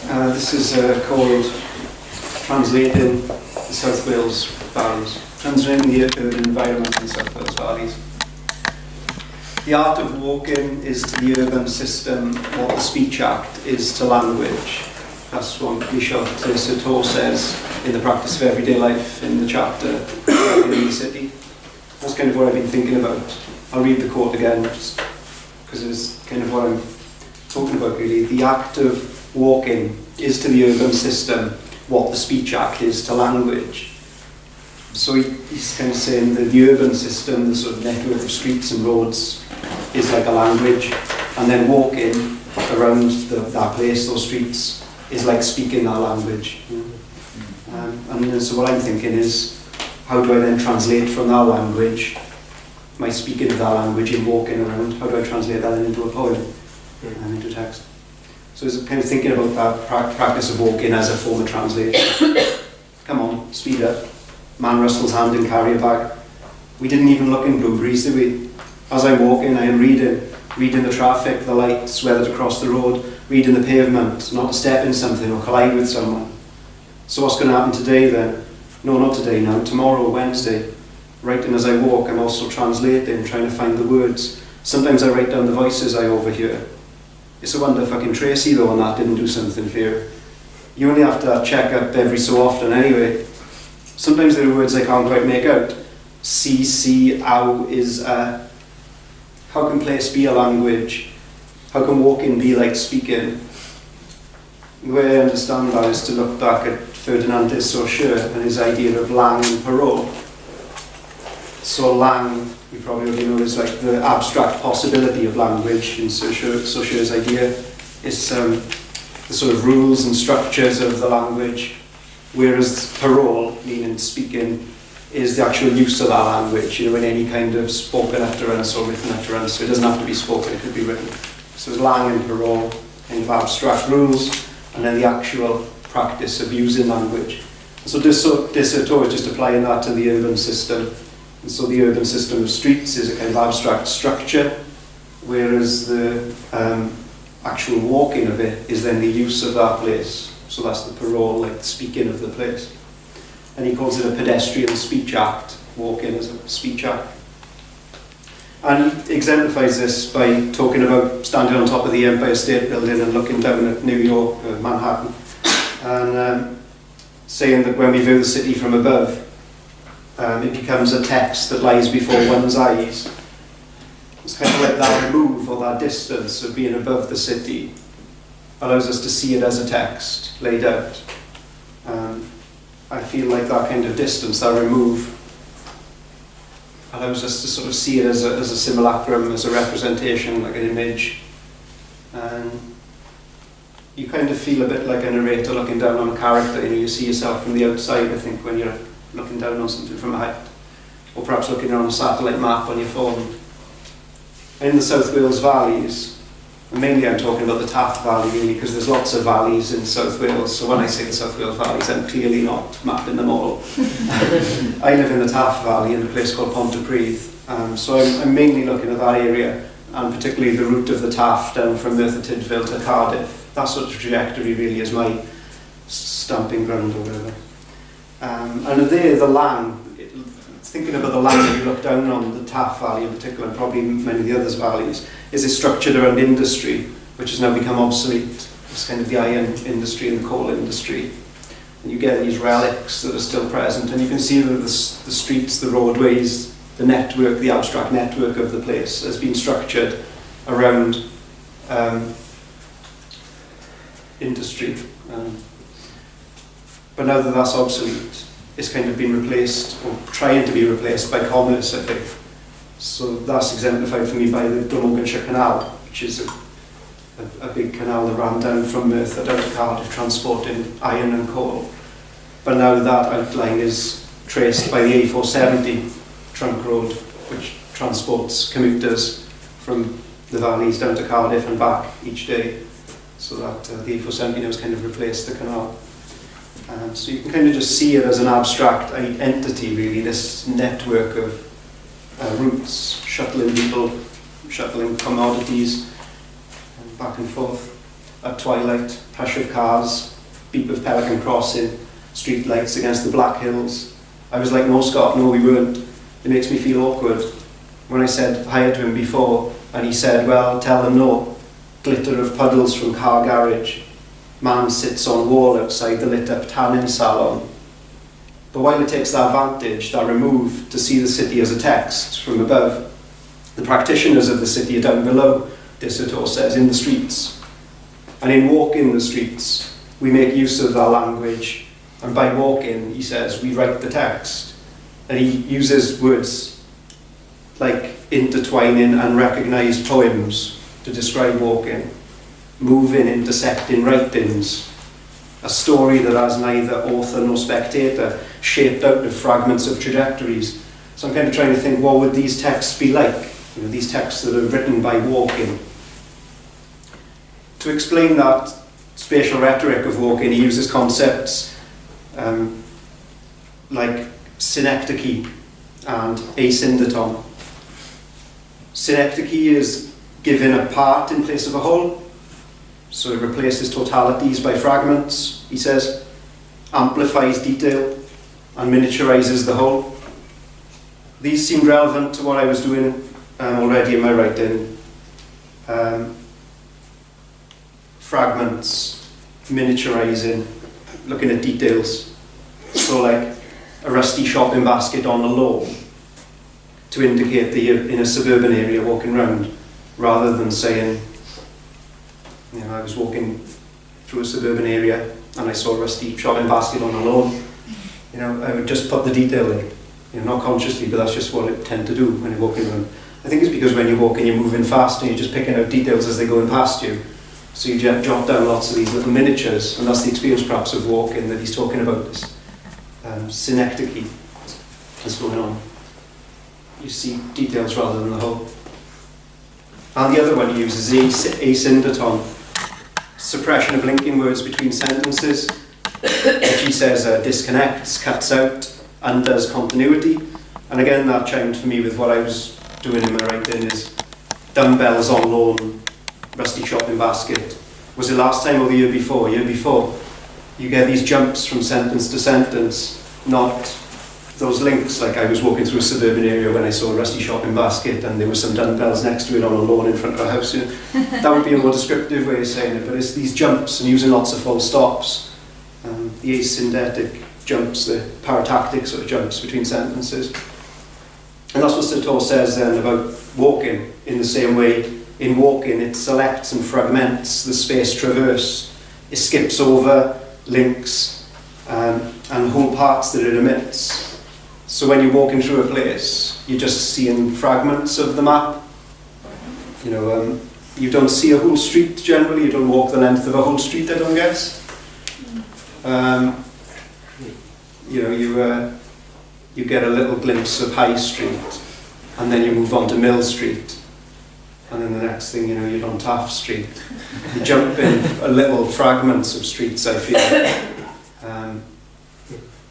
This is called Translating the South Wales Valleys. Translating the urban environment in South Wales Valleys. The art of walking is to the urban system what the Speech Act is to language. That's what Michel Tesetor says in The Practice of Everyday Life in the chapter in the City. That's kind of what I've been thinking about. I'll read the quote again just because it's kind of what I'm talking about really. The act of walking is to the urban system what the Speech Act is to language. So he's kind of saying that the urban system, the sort of network of streets and roads, is like a language, and then walking around that place, those streets, is like speaking that language. And so what I'm thinking is, how do I then translate from that language, my speaking of that language in walking around, how do I translate that into a poem and into text? So it's kind of thinking about that practice of walking as a form of translation. Come on, speed up. Man rustles hand in carrier bag. We didn't even look in blueberries, did we? As I'm walking, I am reading the traffic, the lights, whether to cross the road, reading the pavement, not to step in something or collide with someone. So what's going to happen today then? No, not today now, tomorrow, Wednesday. Writing as I walk, I'm also translating, trying to find the words. Sometimes I write down the voices I overhear. It's a wonder fucking Tracy though, and that didn't do something for you. You only have to check up every so often anyway. Sometimes there are words I can't quite make out. See, ow, is a. How can place be a language? How can walking be like speaking? The way I understand that is to look back at Ferdinand de Saussure and his idea of lang and parole. So lang, you probably already know, is like the abstract possibility of language in Saussure's idea. It's the sort of rules and structures of the language, whereas parole, meaning speaking, is the actual use of that language, in any kind of spoken utterance or written utterance. So it doesn't have to be spoken, it could be written. So it's lang and parole, kind of abstract rules, and then the actual practice of using language. So de Saussure is just applying that to the urban system. And so the urban system of streets is a kind of abstract structure, whereas the actual walking of it is then the use of that place. So that's the parole, like the speaking of the place. And he calls it a pedestrian speech act, walking as a speech act. And he exemplifies this by talking about standing on top of the Empire State Building and looking down at New York, Manhattan, and saying that when we view the city from above, it becomes a text that lies before one's eyes. It's kind of like that move or that distance of being above the city allows us to see it as a text laid out. I feel like that kind of distance, that remove, allows us to sort of see it as a simulacrum, as a representation, like an image. And you kind of feel a bit like a narrator looking down on a character. You see yourself from the outside, I think, when you're looking down on something from a height, or perhaps looking on a satellite map on your phone. In the South Wales valleys, and mainly I'm talking about the Taff Valley really, because there's lots of valleys in South Wales, so when I say the South Wales valleys, I'm clearly not mapping them all. I live in the Taff Valley in a place called Pontypridd, so I'm mainly looking at that area, and particularly the route of the Taff down from Merthyr Tydfil to Cardiff. That sort of trajectory really is my stamping ground or whatever. And there, the lang, thinking about the land that you look down on, the Taff Valley in particular, and probably many of the others valleys, is it structured around industry, which has now become obsolete. It's kind of the iron industry and the coal industry. And you get these relics that are still present, and you can see that the streets, the roadways, the network, the abstract network of the place has been structured around industry. But now that that's obsolete, it's kind of been replaced, or trying to be replaced, by commerce, I think. So that's exemplified for me by the Glamorganshire Canal, which is a big canal that ran down from Merthyr down to Cardiff, transporting iron and coal. But now that outline is traced by the A470 trunk road, which transports commuters from the valleys down to Cardiff and back each day. So that the A470 now has kind of replaced the canal. So you can kind of just see it as an abstract entity, really, this network of routes, shuttling people, shuttling commodities, and back and forth. at twilight, hush of cars, beep of Pelican Crossing, street lights against the black hills. I was like, no, Scott, no, we weren't. It makes me feel awkward. When I said hi to him before, and he said, well, tell them no. Glitter of puddles from car garage. Man sits on wall outside the lit-up tanning salon. But while it takes that vantage, that remove, to see the city as a text from above, the practitioners of the city are down below, de Soto says, in the streets. And in walking the streets, we make use of our language, and by walking, he says, we write the text. And he uses words like intertwining and recognised poems to describe walking, moving, intersecting writings, a story that has neither author nor spectator, shaped out of fragments of trajectories. So I'm kind of trying to think, what would these texts be like? You know, these texts that are written by walking. To explain that spatial rhetoric of walking, he uses concepts like synecdoche and asyndeton. Synecdoche is giving a part in place of a whole, so it replaces totalities by fragments, he says, amplifies detail and miniaturizes the whole. These seem relevant to what I was doing already in my writing. Fragments, miniaturizing, looking at details. So like a rusty shopping basket on a lawn to indicate that you're in a suburban area walking around, rather than saying, you know, I was walking through a suburban area and I saw a rusty shopping basket on a lawn. You know, I would just put the detail in, you know, not consciously, but that's just what I tend to do when you're walking around. I think it's because when you're walking, you're moving fast and you're just picking out details as they're going past you. So you jot down lots of these little miniatures, and that's the experience perhaps of walking that he's talking about, this synecdoche that's going on. You see details rather than the whole. And the other one he uses is asyndeton, suppression of linking words between sentences, which he says disconnects, cuts out, undoes continuity. And again, that chimed for me with what I was doing in my writing, is dumbbells on lawn, rusty shopping basket. Was it last time or the year before? Year before. You get these jumps from sentence to sentence, not those links, like I was walking through a suburban area when I saw a rusty shopping basket and there were some dumbbells next to it on a lawn in front of a house. You know, that would be a more descriptive way of saying it, but it's these jumps and using lots of full stops, the asyndetic jumps, the paratactic sort of jumps between sentences. And that's what Soto says then about walking in the same way. In walking, it selects and fragments the space traversed. It skips over links and whole parts that it omits. So when you're walking through a place, you're just seeing fragments of the map. You know, you don't see a whole street generally. You don't walk the length of a whole street, I don't guess. You know, you get a little glimpse of High Street, and then you move on to Mill Street. And then the next thing you know, you're on Taft Street. You jump in a little fragments of streets, I feel.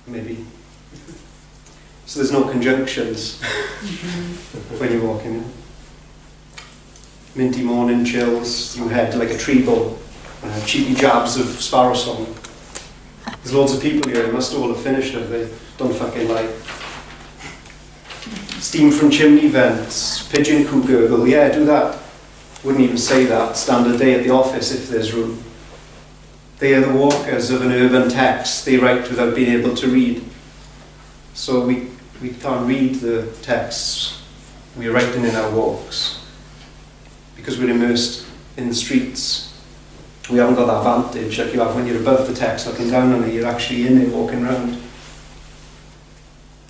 Maybe. So there's no conjunctions when you're walking in. Minty morning chills, you head like a treble, cheeky jabs of sparrow song. There's loads of people here, they must all have finished if they don't fucking lie. Steam from chimney vents, pigeon coo gurgle, yeah, do that. Wouldn't even say that, standard day at the office if there's room. They are the walkers of an urban text, they write without being able to read. So we can't read the texts we are writing in our walks, because we're immersed in the streets. We haven't got that vantage like you have when you're above the text, looking down on it, you're actually in it, walking around.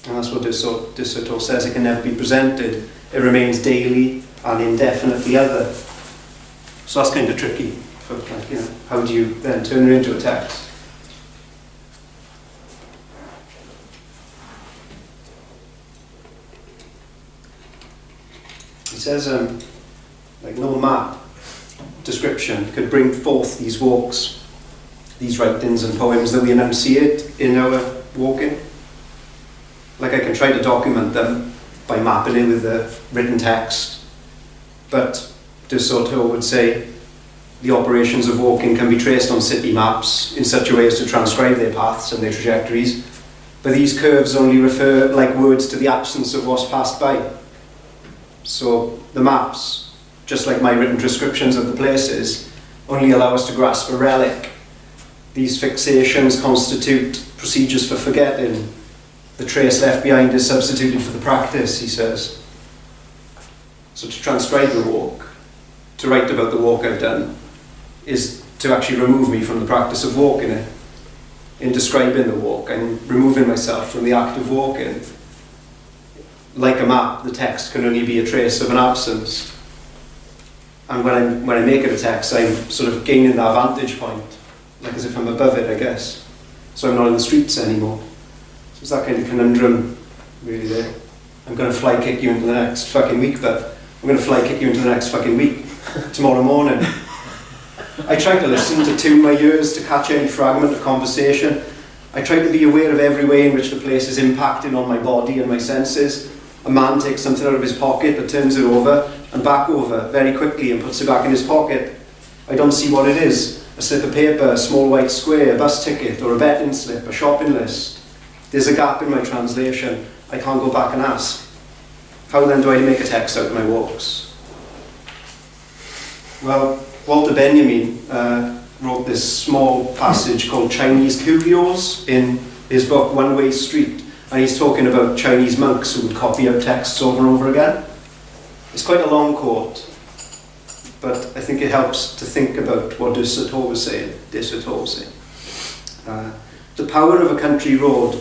And that's what de Soto says, it can never be presented. It remains daily and indefinitely other. So that's kind of tricky. For, like, you know, how do you then turn it into a text? He says, like no map description could bring forth these walks, these writings and poems that we enunciate in our walking. Like I can try to document them by mapping it with the written text, but de Soto would say the operations of walking can be traced on city maps in such a way as to transcribe their paths and their trajectories, but these curves only refer like words to the absence of what's passed by. So the maps, just like my written descriptions of the places, only allow us to grasp a relic. These fixations constitute procedures for forgetting. The trace left behind is substituted for the practice, he says. So to transcribe the walk, to write about the walk I've done, is to actually remove me from the practice of walking it. In describing the walk, I'm removing myself from the act of walking. Like a map, the text can only be a trace of an absence. And when I make it a text, I'm sort of gaining that vantage point, like as if I'm above it, I guess. So I'm not in the streets anymore. So it's that kind of conundrum, really, there. I'm going to fly kick you into the next fucking week, but I'm going to fly kick you into the next fucking week, tomorrow morning. I try to listen, to tune my ears to catch any fragment of conversation. I try to be aware of every way in which the place is impacting on my body and my senses. A man takes something out of his pocket but turns it over and back over very quickly and puts it back in his pocket. I don't see what it is. A slip of paper, a small white square, a bus ticket or a betting slip, a shopping list. There's a gap in my translation. I can't go back and ask. How then do I make a text out of my walks? Well, Walter Benjamin wrote this small passage called Chinese Curios in his book One Way Street, and he's talking about Chinese monks who would copy out texts over and over again. It's quite a long quote, but I think it helps to think about what De Soto was saying. The power of a country road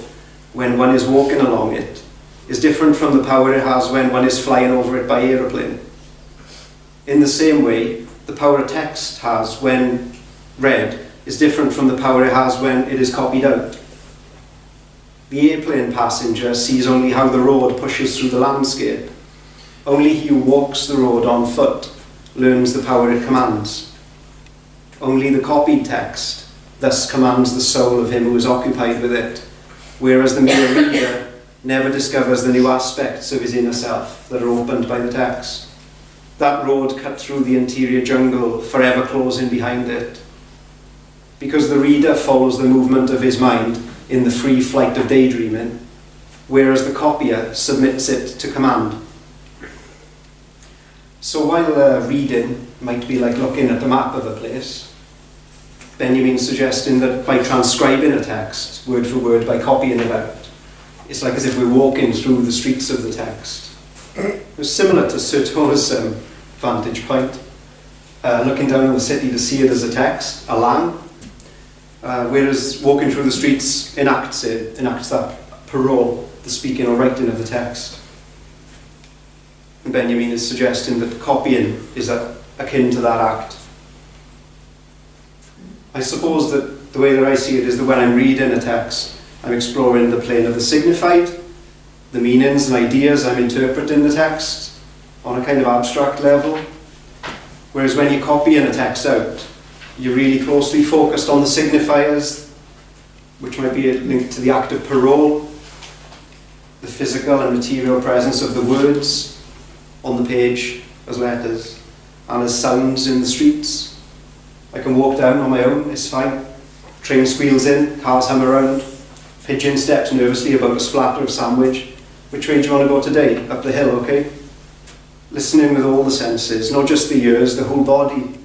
when one is walking along it is different from the power it has when one is flying over it by aeroplane. In the same way, the power a text has when read is different from the power it has when it is copied out. The airplane passenger sees only how the road pushes through the landscape. Only he who walks the road on foot learns the power it commands. Only the copied text thus commands the soul of him who is occupied with it, whereas the mere reader never discovers the new aspects of his inner self that are opened by the text. That road cut through the interior jungle, forever closing behind it. Because the reader follows the movement of his mind in the free flight of daydreaming, whereas the copier submits it to command. So while reading might be like looking at the map of a place, Benjamin's suggesting that by transcribing a text, word for word, by copying it out, it's like as if we're walking through the streets of the text. It's similar to Soto's vantage point, looking down on the city to see it as a text, a land, whereas walking through the streets enacts that parole, the speaking or writing of the text. And Benjamin is suggesting that copying is akin to that act. I suppose that the way that I see it is that when I'm reading a text, I'm exploring the plane of the signified, the meanings and ideas I'm interpreting the text on a kind of abstract level. Whereas when you're copying a text out, you're really closely focused on the signifiers, which might be linked to the act of parole, the physical and material presence of the words on the page as letters and as sounds in the streets. I can walk down on my own, it's fine. Train squeals in, cars hum around, pigeon steps nervously about a splatter of sandwich. Which way do you want to go today? Up the hill, okay? Listening with all the senses, not just the ears, the whole body.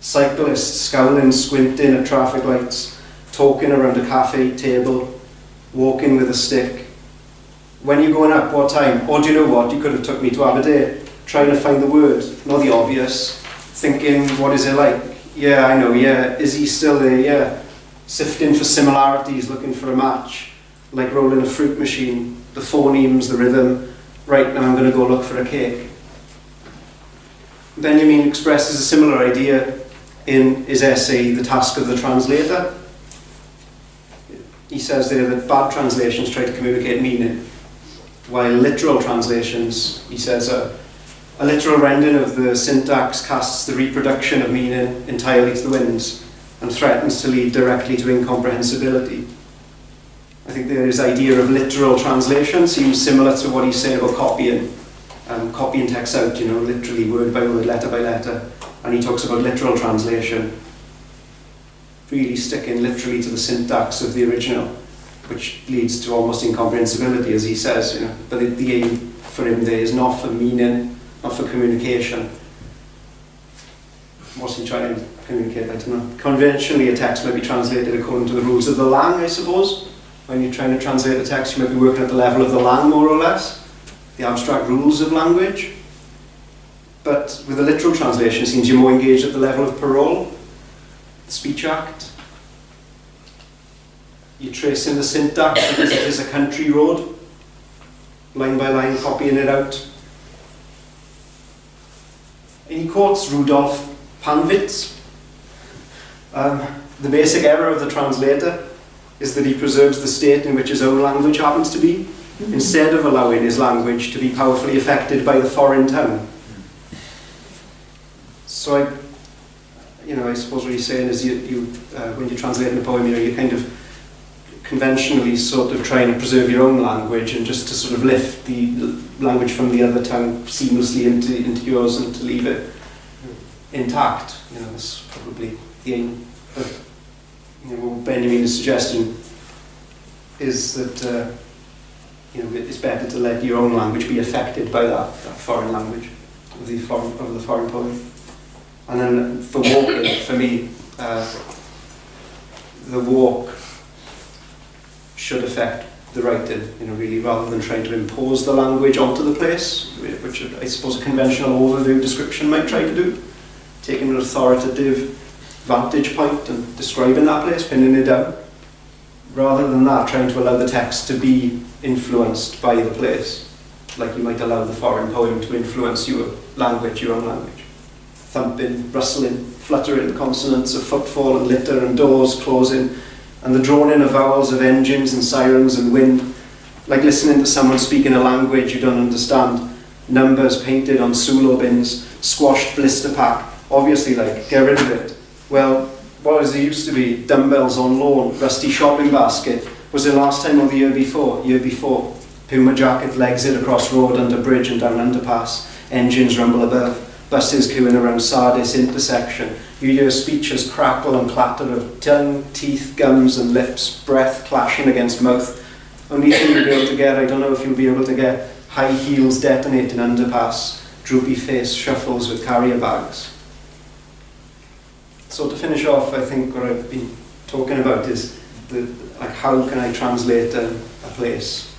Cyclists scowling, squinting at traffic lights, talking around a cafe table, walking with a stick. When you're going up, what time? Oh, do you know what? You could have took me to Aberdeen, trying to find the word, not the obvious. Thinking, what is it like? Yeah, I know, yeah. Is he still there? Yeah. Sifting for similarities, looking for a match. Like rolling a fruit machine. The phonemes, the rhythm. Right, now I'm going to go look for a cake. Benjamin expresses a similar idea in his essay, The Task of the Translator. He says there that bad translations try to communicate meaning, while literal translations, he says, a literal rendering of the syntax casts the reproduction of meaning entirely to the winds and threatens to lead directly to incomprehensibility. I think his idea of literal translation seems similar to what he's saying about copying text out, literally word by word, letter by letter. and he talks about literal translation, really sticking literally to the syntax of the original, which leads to almost incomprehensibility, as he says, you know. But the aim for him there is not for meaning, not for communication. What's he trying to communicate? I don't know. Conventionally, a text might be translated according to the rules of the lang, I suppose. When you're trying to translate a text, you might be working at the level of the lang, more or less, the abstract rules of language. But with a literal translation, it seems you're more engaged at the level of parole, the speech act. You're tracing the syntax because it is a country road, line by line, copying it out. And he quotes Rudolf Panwitz. The basic error of the translator is that he preserves the state in which his own language happens to be, instead of allowing his language to be powerfully affected by the foreign tongue. So I suppose what he's saying is when you're translating a poem, you're kind of conventionally sort of trying to preserve your own language and just to sort of lift the language from the other tongue seamlessly into yours and to leave it intact. That's probably the aim. But what Benjamin is suggesting is that it's better to let your own language be affected by that foreign language of the foreign poem. And then for walking, for me, the walk should affect the writing, really, rather than trying to impose the language onto the place, which I suppose a conventional overview description might try to do, taking an authoritative vantage point and describing that place, pinning it down, rather than that, trying to allow the text to be influenced by the place, like you might allow the foreign poem to influence your language, your own language. Thumping, rustling, fluttering consonants of footfall and litter and doors closing, and the drawn in of vowels of engines and sirens and wind, like listening to someone speaking a language you don't understand. Numbers painted on Sulo bins, squashed blister pack, obviously like, get rid of it. Well, what as it used to be, dumbbells on lawn, rusty shopping basket. Was it last time or the year before? Year before. Puma jacket, legs it across road, under bridge and down underpass. Engines rumble above. Buses queuing around Sardis intersection. You hear speeches crackle and clatter of tongue, teeth, gums and lips, breath clashing against mouth. Only thing you'll be able to get, I don't know if you'll be able to get, high heels detonating underpass, droopy face shuffles with carrier bags. So to finish off, I think what I've been talking about is how can I translate a place,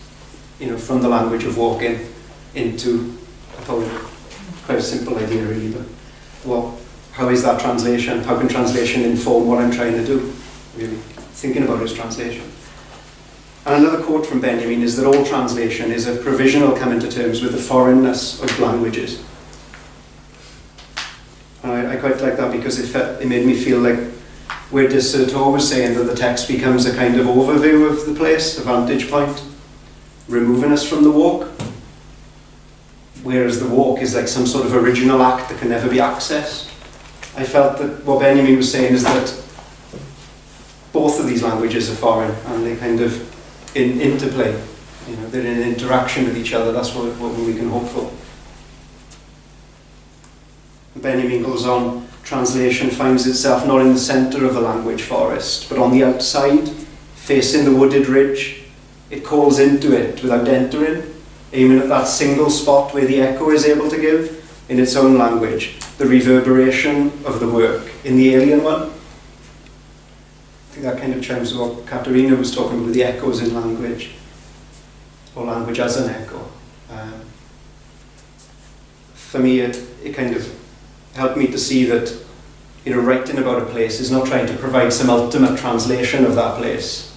from the language of walking into a poem. Quite a simple idea really, but how is that translation? How can translation inform what I'm trying to do? Really thinking about his translation. And another quote from Benjamin is that all translation is a provisional coming to terms with the foreignness of languages. And I quite like that because it made me feel like where de Certeau was saying that the text becomes a kind of overview of the place, a vantage point, removing us from the walk. Whereas the walk is like some sort of original act that can never be accessed. I felt that what Benjamin was saying is that both of these languages are foreign and they kind of in interplay. They're in interaction with each other. That's what we can hope for. Benjamin goes on, translation finds itself not in the centre of the language forest, but on the outside, facing the wooded ridge. It calls into it without entering, aiming at that single spot where the echo is able to give, in its own language, the reverberation of the work in the alien one. I think that kind of chimes with what Katerina was talking about, with the echoes in language, or language as an echo. For me, it kind of helped me to see that writing about a place is not trying to provide some ultimate translation of that place,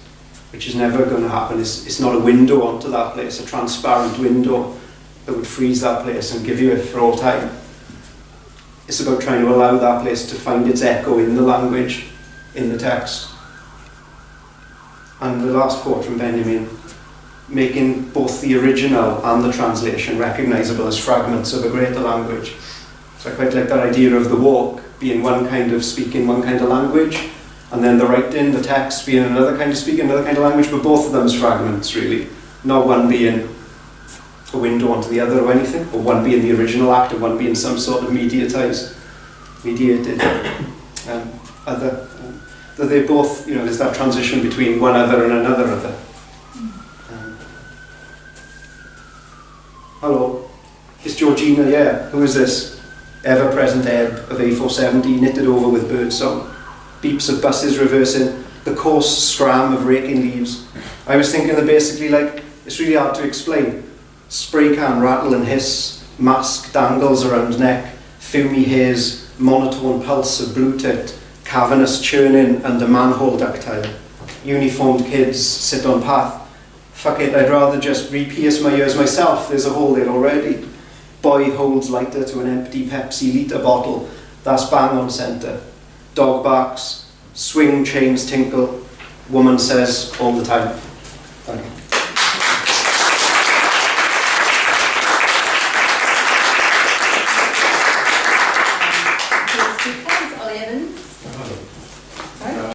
which is never going to happen. It's not a window onto that place, a transparent window that would freeze that place and give you it for all time. It's about trying to allow that place to find its echo in the language, in the text. And the last quote from Benjamin, making both the original and the translation recognisable as fragments of a greater language. So I quite like that idea of the walk being one kind of speaking, one kind of language, and then the writing, the text being another kind of speaking, another kind of language, but both of them as fragments really. Not one being a window onto the other or anything, or one being the original act and one being some sort of mediatized mediated other. That they both, there's that transition between one other and another other. Hello, it's Georgina, yeah. Who is this? Ever-present ebb of A470 knitted over with birdsong. Beeps of buses reversing, the coarse scram of raking leaves. I was thinking that basically, it's really hard to explain. Spray can rattle and hiss, mask dangles around neck, fumy haze, monotone pulse of blue tit, cavernous churning under manhole ductile. Uniformed kids sit on path. Fuck it, I'd rather just re-pierce my ears myself, there's a hole there already. Boy holds lighter to an empty Pepsi litre bottle, that's bang on centre. Dog barks, swing chains tinkle, woman says all the time.